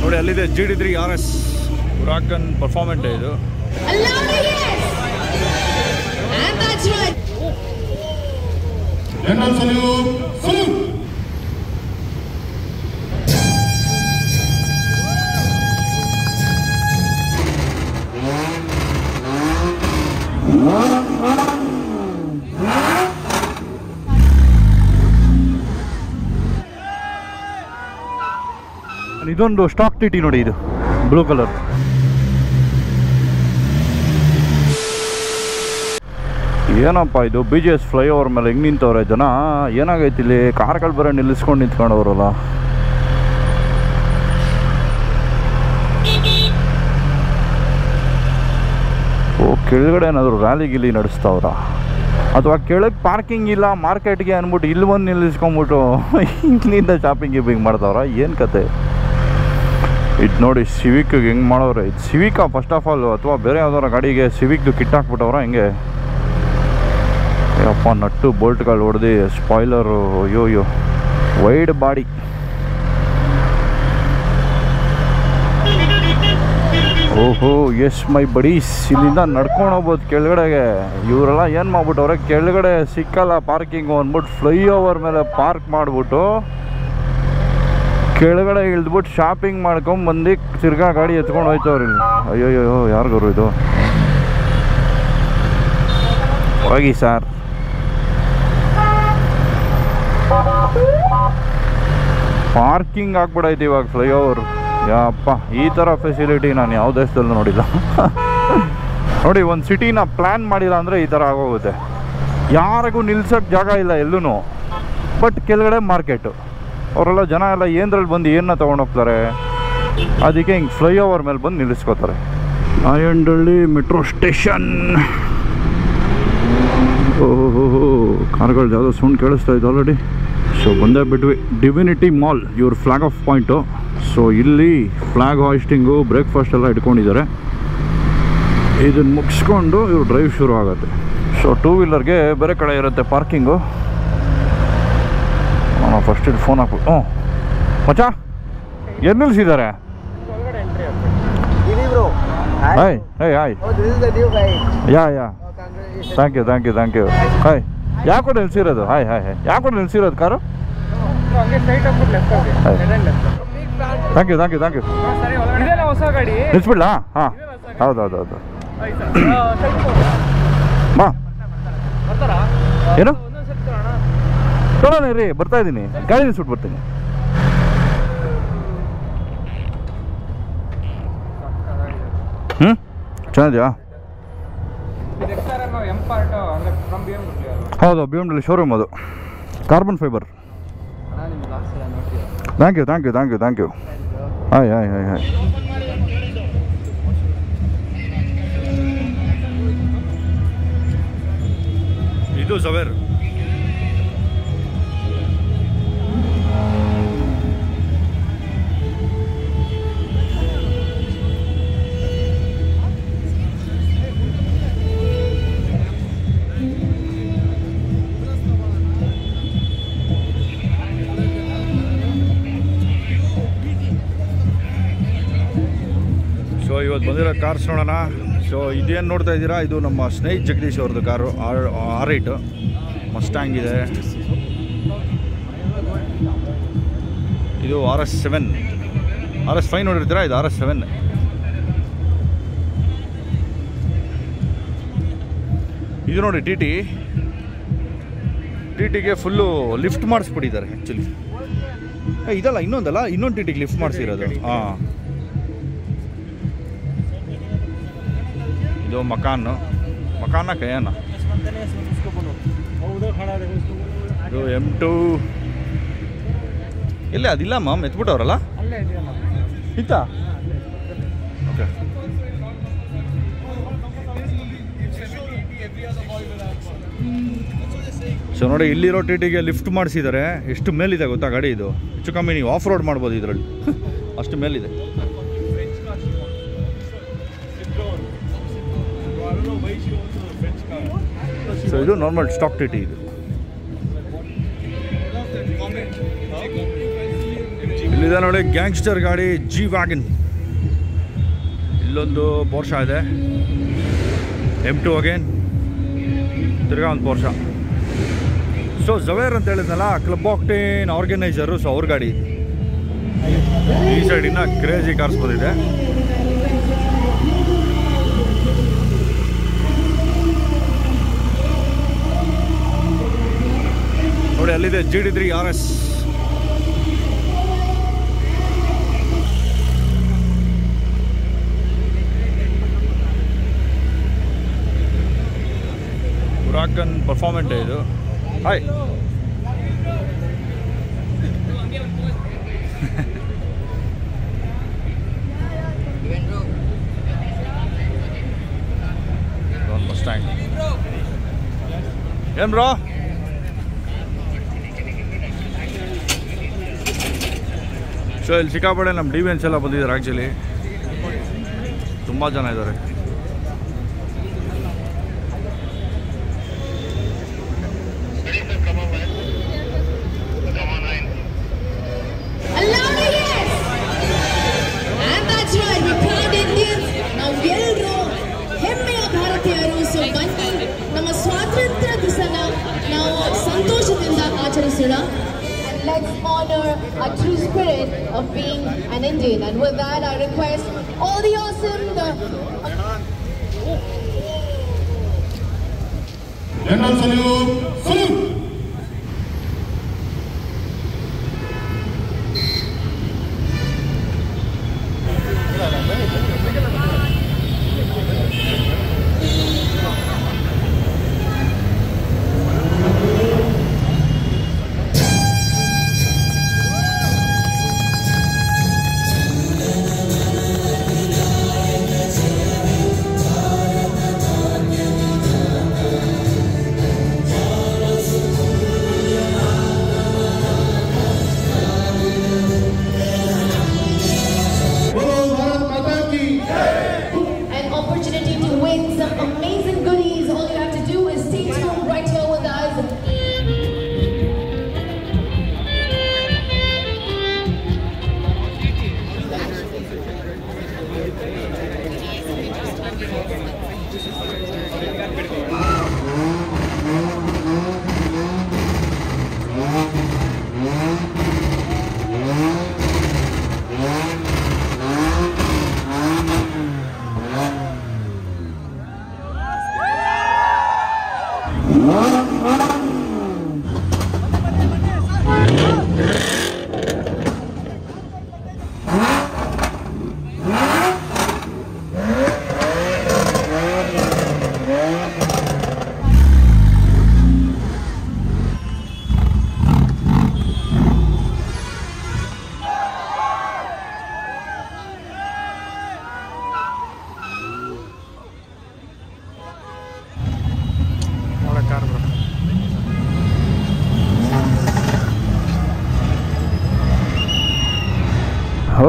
ನೋಡಿ ಅಲ್ಲಿದೆ GD3 RS Huracan ಪರ್ಫಾರ್ಮೆಂಟ್ ಇದು. ಇದೊಂದು ಸ್ಟಾಕ್ TT ನೋಡಿ, ಇದು ಬ್ಲೂ ಕಲರ್. ಏನಪ್ಪ ಇದು BGS ಫ್ಲೈಓವರ್ ಮೇಲೆ ಹೆಂಗೆ ನಿಂತವ್ರೆ ಜನ? ಏನಾಗೈತಿ ಇಲ್ಲಿ? ಕಾರ್ಗಳು ಬರೋ ನಿಲ್ಲಿಸ್ಕೊಂಡು ನಿಂತ್ಕೊಂಡವ್ರಲ್ಲ. ಓ, ಕೆಳಗಡೆ ಏನಾದರೂ ರ್ಯಾಲಿ ಗಿಲಿ ನಡೆಸ್ತಾವ್ರ? ಅಥವಾ ಕೆಳಗೆ ಪಾರ್ಕಿಂಗ್ ಇಲ್ಲ ಮಾರ್ಕೆಟ್ಗೆ ಅಂದ್ಬಿಟ್ಟು ಇಲ್ಲಿ ಬಂದು ನಿಲ್ಲಿಸ್ಕೊಂಬಿಟ್ಟು ಇಲ್ಲಿಂದ ಶಾಪಿಂಗ್ ಗಿಪಿಂಗ್ ಮಾಡ್ತಾವ್ರ? ಏನು ಕತೆ ಇದು? ನೋಡಿ ಸಿವಿಕ್ಗೆ ಹೆಂಗೆ ಮಾಡೋರೆ. ಇದು ಸಿವಿಕಾ ಫಸ್ಟ್ ಆಫ್ ಆಲ್, ಅಥವಾ ಬೇರೆ ಯಾವ್ದಾರ ಗಾಡಿಗೆ ಸಿವಿಕ್ದು ಕಿಟ್ ಹಾಕ್ಬಿಟ್ಟವ್ರ ಹೆಂಗೆ? ಅಪ್ಪ, ನಟ್ಟು ಬೋಲ್ಟ್ಗಳು ಹೊಡೆದು ಸ್ಪಾಯ್ಲರು, ಅಯ್ಯೋ ವೈಡ್ ಬಾಡಿ. ಓಹೋ, ಎಸ್ ಮೈ ಬಡೀಸ್. ಇಲ್ಲಿಂದ ನಡ್ಕೊಂಡು ಹೋಗ್ಬೋದು ಕೆಳಗಡೆಗೆ. ಇವರೆಲ್ಲ ಏನು ಮಾಡ್ಬಿಟ್ಟವ್ರೆ, ಕೆಳಗಡೆ ಸಿಕ್ಕಲ್ಲ ಪಾರ್ಕಿಂಗು ಅಂದ್ಬಿಟ್ಟು ಫ್ಲೈಓವರ್ ಮೇಲೆ ಪಾರ್ಕ್ ಮಾಡಿಬಿಟ್ಟು ಕೆಳಗಡೆ ಇಳಿದ್ಬಿಟ್ಟು ಶಾಪಿಂಗ್ ಮಾಡ್ಕೊಂಬಂದು ತಿರ್ಗಾ ಗಾಡಿ ಎತ್ಕೊಂಡು ಹೋಯ್ತವ್ರಿ. ಅಯ್ಯೋಯ್ಯೋ, ಯಾರಿಗರು ಇದು? ಹೋಗಿ ಸರ್. ಪಾರ್ಕಿಂಗ್ ಆಗ್ಬಿಡೈತಿ ಇವಾಗ ಫ್ಲೈಓವರ್. ಯಪ್ಪ, ಈ ಥರ ಫೆಸಿಲಿಟಿ ನಾನು ಯಾವ ದೇಶದಲ್ಲೂ ನೋಡಿಲ್ಲ. ನೋಡಿ, ಒಂದು ಸಿಟಿನ ಪ್ಲ್ಯಾನ್ ಮಾಡಿಲ್ಲ ಅಂದರೆ ಈ ಥರ ಆಗೋಗುತ್ತೆ. ಯಾರಿಗೂ ನಿಲ್ಸೋಕ್ಕೆ ಜಾಗ ಇಲ್ಲ ಎಲ್ಲೂ, ಬಟ್ ಕೆಳಗಡೆ ಮಾರ್ಕೆಟು. ಅವರೆಲ್ಲ ಜನ ಎಲ್ಲ ಏನರಲ್ಲಿ ಬಂದು ಏನನ್ನ ತೊಗೊಂಡೋಗ್ತಾರೆ, ಅದಕ್ಕೆ ಹಿಂಗೆ ಫ್ಲೈಓವರ್ ಮೇಲೆ ಬಂದು ನಿಲ್ಲಿಸ್ಕೋತಾರೆ. Nayandahalli metro station. ಓಹೋ, ಕಾರ್ಗಳು ಯಾವುದೋ ಸೌಂಡ್ ಕೇಳಿಸ್ತಾ ಇದೆ ಆಲ್ರೆಡಿ. ಸೊ ಬಂದೇ ಬಿಟ್ವಿ. ಡಿವಿನಿಟಿ ಮಾಲ್ ಇವ್ರ ಫ್ಲಾಗ್ ಆಫ್ ಪಾಯಿಂಟು. ಸೊ ಇಲ್ಲಿ ಫ್ಲಾಗ್ ಹಾಯಿಸ್ಟಿಂಗು, ಬ್ರೇಕ್ಫಾಸ್ಟ್ ಎಲ್ಲ ಇಟ್ಕೊಂಡಿದ್ದಾರೆ. ಇದನ್ನು ಮುಗಿಸ್ಕೊಂಡು ಇವ್ರು ಡ್ರೈವ್ ಶುರು ಆಗುತ್ತೆ. ಸೊ ಟೂ ವೀಲರ್ಗೆ ಬೇರೆ ಕಡೆ ಇರುತ್ತೆ ಪಾರ್ಕಿಂಗು. ಫಸ್ಟ್ ಇದು ಫೋನ್ ಹಾಕ್ಬಿಟ್ಟು, ಮಚ್ಚಾ ಎಲ್ಲಿ ನಿಲ್ಲಿಸಿದ್ದಾರೆ? ಹಾಯ್ ಹಾಯ್ ಹಾಯ್, ಯಾ ಥ್ಯಾಂಕ್ ಯು. ಹಾಯ್, ಯಾಕೆ ನಿಲ್ಸಿರೋದು? ಹಾಯ್ ಹಾಯ್ ಹಾಯ್, ಯಾಕೆ ನಿಲ್ಸಿರೋದು ಕಾರು? Thank you. ನಿಲ್ಸ್ಬಿಡ್ಲಾ? ಹಾಂ, ಹೌದು. ಬಾ. ಏನು ನೋಡೋಣ ರೀ, ಬರ್ತಾ ಇದ್ದೀನಿ. ಗಾಡಿ ನಿಲ್ಸ್ಬಿಟ್ಟು ಬರ್ತೀನಿ. ಚೆನ್ನಾಗಿದೆಯಾ? ಹೌದು, BMW ಶೋರೂಮ್ ಅದು, carbon fibre. Thank you. Hi. ಇದು ಜವೇರ್. ಸೊ ಇವತ್ತು ಬಂದಿರೋ ಕಾರ್ಸ್ ನೋಡೋಣ. ಸೊ ಇದೇನು ನೋಡ್ತಾ ಇದ್ದೀರಾ, ಇದು ನಮ್ಮ ಸ್ನೇಹಿತ ಜಗದೀಶ್ ಅವ್ರದ್ದು ಕಾರು. R8 ಮಸ್ಟ್ಯಾಂಗ್ ಇದೆ. ಇದು RS7, RS5 ನೋಡಿರ್ತೀರಾ, ಇದು RS7. ಇದು ನೋಡಿ TTಗೆ ಫುಲ್ಲು ಲಿಫ್ಟ್ ಮಾಡಿಸ್ಬಿಟ್ಟಿದ್ದಾರೆ ಆ್ಯಕ್ಚುಲಿ. ಇದಲ್ಲ, ಇನ್ನೊಂದು TTಗೆ ಲಿಫ್ಟ್ ಮಾಡಿಸಿರೋದು. ಹಾಂ, ಇದು ಮಕಾನ ಕಯಾನ. ಇದು M2 ಇಲ್ಲೇ ಅದಿಲ್ಲ ಮ್ಯಾಮ್, ಎತ್ಬಿಟ್ಟವ್ರಲ್ಲ ಇತ್ತಾ? ಓಕೆ. ಸೊ ನೋಡಿ, ಇಲ್ಲಿರೋ TTಗೆ ಲಿಫ್ಟ್ ಮಾಡಿಸಿದ್ದಾರೆ. ಎಷ್ಟು ಮೇಲಿದೆ ಗೊತ್ತಾ ಗಾಡಿ? ಇದು ಹೆಚ್ಚು ಕಮ್ಮಿ ನೀವು ಆಫ್ ರೋಡ್ ಮಾಡ್ಬೋದು ಇದರಲ್ಲಿ, ಅಷ್ಟು ಮೇಲಿದೆ. ಸೊ ಇದು ನಾರ್ಮಲ್ ಸ್ಟಾಕ್ TT. ಇದು ಇಲ್ಲಿದೆ ನೋಡಿ ಗ್ಯಾಂಗ್ಸ್ಟರ್ ಗಾಡಿ ಜಿ ವ್ಯಾಗನ್. ಇಲ್ಲೊಂದು ಪೋರ್ಷಾ ಇದೆ, M2 ಅಗೇನ್, ತಿರ್ಗಾ ಒಂದು ಪೋರ್ಷಾ. ಸೊ ಜವೇರ್ ಅಂತ ಹೇಳಿದ್ನಲ್ಲ, ಕ್ಲಬ್ ಆಕ್ಟೇನ್ ಆರ್ಗನೈಸರು, ಸೊ ಅವ್ರ ಗಾಡಿ. ಈ ಸೈಡಿನ ಕ್ರೇಜಿ ಕಾರ್ಸ್ ಬಂದಿದೆ. ನೋಡಿ ಅಲ್ಲಿದೆ GD3 RS. ಹುರಾಕನ್ ಪರ್ಫಾರ್ಮೆಂಟ್ ಇದು. Hi Mustang. ಏನ್ ಬ್ರೋ? ಸೊ ಇಲ್ಲಿ ಸಿಕ್ಕಾಪಡೆ ನಮ್ಮ ಡಿವಿಯನ್ಸ್ ಎಲ್ಲ ಬಂದಿದ್ದಾರೆ. ಆ್ಯಕ್ಚುಲಿ ತುಂಬ ಜನ ಇದ್ದಾರೆ. ನಮ್ಮ ಸ್ವಾತಂತ್ರ್ಯ ದಿವಸನ ನಾವು ಸಂತೋಷದಿಂದ ಆಚರಿಸೋಣ. Let's honor our true spirit of being an Indian. And with that, I request all the awesome... General salute! Salute!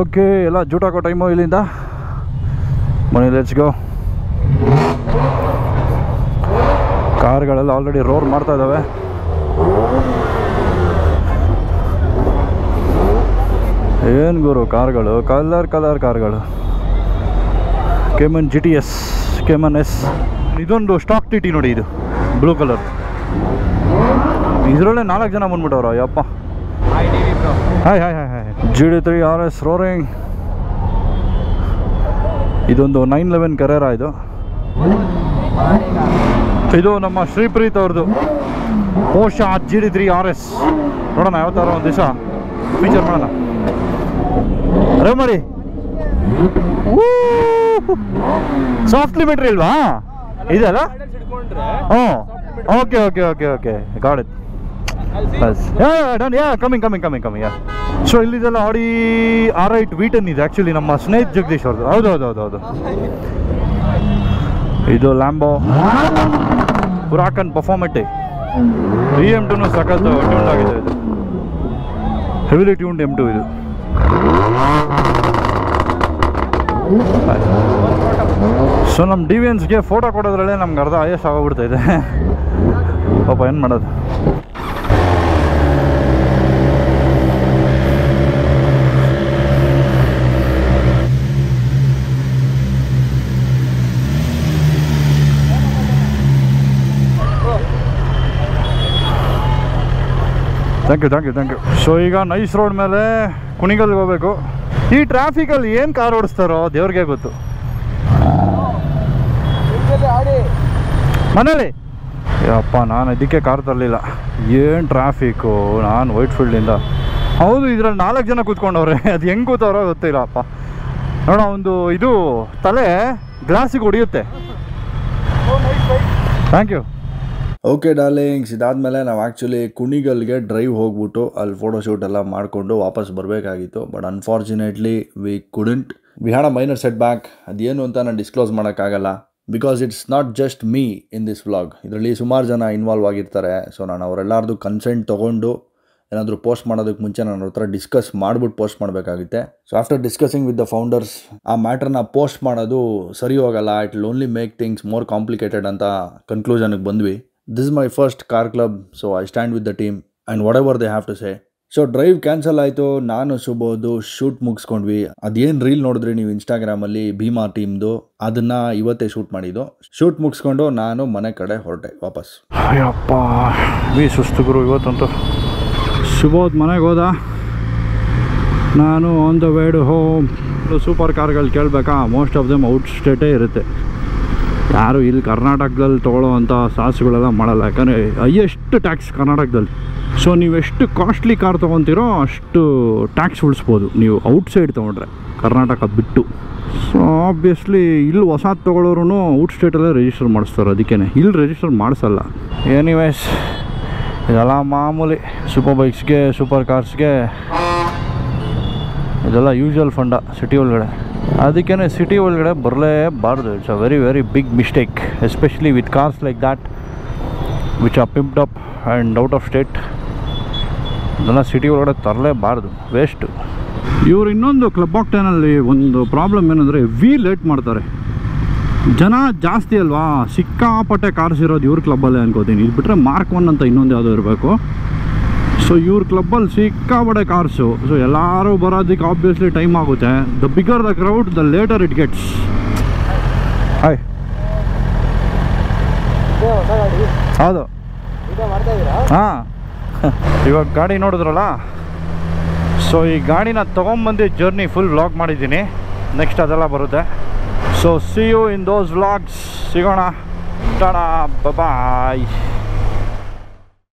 Okay, ಎಲ್ಲ ಜೂಟಾಕೋ ಟೈಮು ಇಲ್ಲಿಂದ. ಬನ್ನಿ ಲೆಟ್ಸ್ ಗೋ. ಕಾರ್ಗಳೆಲ್ಲ ಆಲ್ರೆಡಿ ರೋರ್ ಮಾಡ್ತಾ ಇದ್ದಾವೆ. ಏನು ಗುರು ಕಾರ್ಗಳು, ಕಲರ್ ಕಾರ್ಗಳು. Cayman GTS, Cayman S. ಇದೊಂದು ಸ್ಟಾಕ್ TT ನೋಡಿ, ಇದು ಬ್ಲೂ ಕಲರ್. ಇದರಲ್ಲೇ 4 ಜನ ಬಂದ್ಬಿಟ್ಟವ್ರ. ಯಪ್ಪ. Hi hi hi hi. GD3 RS roaring. ಇದೊಂದು 911 ಕರೇರಾ. ಇದು ನಮ್ಮ ಶ್ರೀಪ್ರೀತ್ ಅವ್ರದ್ದು ಪೋರ್ಷಾ GD3 RS. ನೋಡೋಣ ಯಾವ ಥರ ಒಂದು ದಿವಸ ಫೀಚರ್ ಮಾಡೋಣ. ಅರೆ ಮಾಡಿ. ಸಾಫ್ಟ್ ಲಿಮಿಟ್ರಿ ಇಲ್ವಾ ಇದೆಲ್ಲ? ಹ್ಞೂ, okay okay okay okay, got it. Coming. So ಇಲ್ಲಿದೆಲ್ಲ ಆಡಿ R8 V10 ಇದೆ. ಆ್ಯಕ್ಚುಲಿ ನಮ್ಮ ಸ್ನೇಹಿತ ಜಗದೀಶ್ ಅವ್ರದ್ದು. ಹೌದು. ಇದು ಲ್ಯಾಂಬೋ ಹುರಾಕನ್ ಪರ್ಫಾರ್ಮೆಂಟೆ. M2 ಸಖತ್ ಟ್ಯೂನ್ ಆಗಿದೆ. ಇದು ಹೆವಿಲಿ ಟ್ಯೂನ್ಡ್ M2 ಇದು. ಸೊ ನಮ್ಮ ಡಿವಿಯನ್ಸ್ಗೆ ಫೋಟೋ ಕೊಡೋದ್ರಲ್ಲೇ ನಮ್ಗೆ ಅರ್ಧ ಆಯಸ್ ಆಗೋಗ್ಬಿಡ್ತಾ ಇದೆ. ಪಾಪ ಏನು ಮಾಡೋದು. Thank you. ಸೊ ಈಗ ನೈಸ್ ರೋಡ್ ಮೇಲೆ ಕುಣಿಗಲ್ಗೆ ಹೋಗ್ಬೇಕು. ಈ ಟ್ರಾಫಿಕಲ್ಲಿ ಏನು ಕಾರ್ ಓಡಿಸ್ತಾರೋ ದೇವ್ರಿಗೆ ಗೊತ್ತು. ಮನೇಲಿ ಅಪ್ಪ ನಾನು ಇದಕ್ಕೆ ಕಾರ್ ತರಲಿಲ್ಲ. ಏನು ಟ್ರಾಫಿಕ್ಕು. ನಾನು ವೈಟ್ ಫೀಲ್ಡಿಂದ ಹೌದು ಇದರಲ್ಲಿ 4 ಜನ ಕೂತ್ಕೊಂಡವ್ರೆ. ಅದು ಹೆಂಗೆ ಕೂತವ್ರೋ ಗೊತ್ತಿಲ್ಲ ಅಪ್ಪ. ನೋಡ ಒಂದು ಇದು ತಲೆ ಗ್ಲಾಸಿಗೆ ಹೊಡಿಯುತ್ತೆ. Thank you. ಓಕೆ ಡಾರ್ಲಿಂಗ್ಸ್, ಇದಾದಮೇಲೆ ನಾವು ಆ್ಯಕ್ಚುಲಿ ಕುಣಿಗಲ್ಗೆ ಡ್ರೈವ್ ಹೋಗ್ಬಿಟ್ಟು ಅಲ್ಲಿ ಫೋಟೋಶೂಟ್ ಎಲ್ಲ ಮಾಡಿಕೊಂಡು ವಾಪಸ್ ಬರಬೇಕಾಗಿತ್ತು. But unfortunately V couldn't. We had a minor set back. ಅದೇನು ಅಂತ ನಾನು ಡಿಸ್ಕ್ಲೋಸ್ ಮಾಡೋಕ್ಕಾಗಲ್ಲ. Because it's not just me in this vlog. ಇದರಲ್ಲಿ ಸುಮಾರು ಜನ ಇನ್ವಾಲ್ವ್ ಆಗಿರ್ತಾರೆ. ಸೊ ನಾನು ಅವರೆಲ್ಲರದು ಕನ್ಸೆಂಟ್ ತೊಗೊಂಡು ಏನಾದರೂ ಪೋಸ್ಟ್ ಮಾಡೋದಕ್ಕೆ ಮುಂಚೆ ನಾನು ಅವ್ರ ಹತ್ರ ಡಿಸ್ಕಸ್ ಮಾಡಿಬಿಟ್ಟು ಪೋಸ್ಟ್ ಮಾಡಬೇಕಾಗುತ್ತೆ. So after discussing with the founders ಆ ಮ್ಯಾಟ್ರನ್ನ ಪೋಸ್ಟ್ ಮಾಡೋದು ಸರಿ ಹೋಗಲ್ಲ. It will only make things more complicated ಅಂತ ಕನ್ಕ್ಲೂಷನ್ಗೆ ಬಂದ್ವಿ. This is my first car club, so I stand with the team and whatever they have to say. So drive cancel ಆಯಿತು. ನಾನು ಸುಬೋದು shoot ಮುಗಿಸ್ಕೊಂಡ್ವಿ. ಅದೇನು reel ನೋಡಿದ್ರಿ ನೀವು ಇನ್ಸ್ಟಾಗ್ರಾಮಲ್ಲಿ ಭೀಮಾ ಟೀಮ್ದು, ಅದನ್ನು ಇವತ್ತೇ ಶೂಟ್ ಮಾಡಿದ್ದು. ಶೂಟ್ ಮುಗಿಸ್ಕೊಂಡು ನಾನು ಮನೆ ಕಡೆ ಹೊರಟೆ ವಾಪಸ್. ಅಯ್ಯಪ್ಪ ಸುಸ್ತುಗುರು ಇವತ್ತಂತೂ. ಸುಬೋದ್ ಮನೆಗೆ ಹೋದ. ನಾನು on the way to home. Super ಕಾರ್ಗಳು ಕೇಳಬೇಕಾ? ಮೋಸ್ಟ್ ಆಫ್ ದೆಮ್ ಔಟ್ ಸ್ಟೇಟೇ ಇರುತ್ತೆ. ಯಾರು ಇಲ್ಲಿ ಕರ್ನಾಟಕದಲ್ಲಿ ತೊಗೊಳ್ಳೋ ಅಂಥ ಸಾಹಸಗಳೆಲ್ಲ ಮಾಡಲ್ಲ. ಯಾಕಂದರೆ ಹೈಯೆಸ್ಟ್ ಟ್ಯಾಕ್ಸ್ ಕರ್ನಾಟಕದಲ್ಲಿ. ಸೊ ನೀವು ಎಷ್ಟು ಕಾಸ್ಟ್ಲಿ ಕಾರ್ ತೊಗೊತೀರೋ ಅಷ್ಟು ಟ್ಯಾಕ್ಸ್ ಉಳಿಸ್ಬೋದು ನೀವು ಔಟ್ಸೈಡ್ ತೊಗೊಂಡ್ರೆ, ಕರ್ನಾಟಕ ಬಿಟ್ಟು. ಸೊ ಆಬ್ವಿಯಸ್ಲಿ ಇಲ್ಲಿ ಹೊಸ ತೊಗೊಳ್ಳೋರು ಔಟ್ ಸ್ಟೇಟಲ್ಲೇ ರಿಜಿಸ್ಟರ್ ಮಾಡಿಸ್ತಾರೆ. ಅದಕ್ಕೇ ಇಲ್ಲಿ ರಿಜಿಸ್ಟರ್ ಮಾಡಿಸಲ್ಲ. ಎನಿವೇಸ್ ಇದೆಲ್ಲ ಮಾಮೂಲಿ. ಸೂಪರ್ ಬೈಕ್ಸ್ಗೆ ಸೂಪರ್ ಕಾರ್ಸ್ಗೆ ಇದೆಲ್ಲ ಯೂಶುವಲ್ ಫಂಡ ಸಿಟಿ ಒಳಗಡೆ. ಅದಕ್ಕೇ ಸಿಟಿ ಒಳಗಡೆ ಬರಲೇಬಾರ್ದು. It's a very very big mistake, especially with cars like that which are pimped up and out of state. ಇದೆಲ್ಲ ಸಿಟಿ ಒಳಗಡೆ ತರಲೇಬಾರ್ದು, ವೇಸ್ಟು. ಇವರು ಇನ್ನೊಂದು ಕ್ಲಬ್ ಆಕ್ಟೇನಲ್ಲಿ ಒಂದು ಪ್ರಾಬ್ಲಮ್ ಏನಂದರೆ ಲೇಟ್ ಮಾಡ್ತಾರೆ. ಜನ ಜಾಸ್ತಿ ಅಲ್ವಾ, ಸಿಕ್ಕಾಪಟ್ಟೆ ಕಾರ್ಸ್ ಇರೋದು ಇವ್ರ ಕ್ಲಬ್ಬಲ್ಲೇ ಅನ್ಕೋತೀನಿ. ಇದು ಬಿಟ್ಟರೆ ಮಾರ್ಕ್ 1 ಅಂತ ಇನ್ನೊಂದು ಯಾವುದೋ ಇರಬೇಕು. ಸೊ ಇವ್ರ ಕ್ಲಬ್ಬಲ್ಲಿ ಸಿಕ್ಕಾಪಟ್ಟೆ ಕಾರ್ಸು. ಸೊ ಎಲ್ಲರೂ ಬರೋದಕ್ಕೆ ಆಬ್ವಿಯಸ್ಲಿ ಟೈಮ್ ಆಗುತ್ತೆ. The bigger the crowd the later it gets. Hi, ಹೌದು ಹಾಂ. ಇವಾಗ ಗಾಡಿ ನೋಡಿದ್ರಲ್ಲ, ಸೊ ಈ ಗಾಡಿನ ತೊಗೊಂಬಂದು ಜರ್ನಿ ಫುಲ್ ವ್ಲಾಗ್ ಮಾಡಿದ್ದೀನಿ. ನೆಕ್ಸ್ಟ್ ಅದೆಲ್ಲ ಬರುತ್ತೆ. So see you in those vlogs. ಸಿಗೋಣ. ಟಾಡಾ, ಬಾಯ್.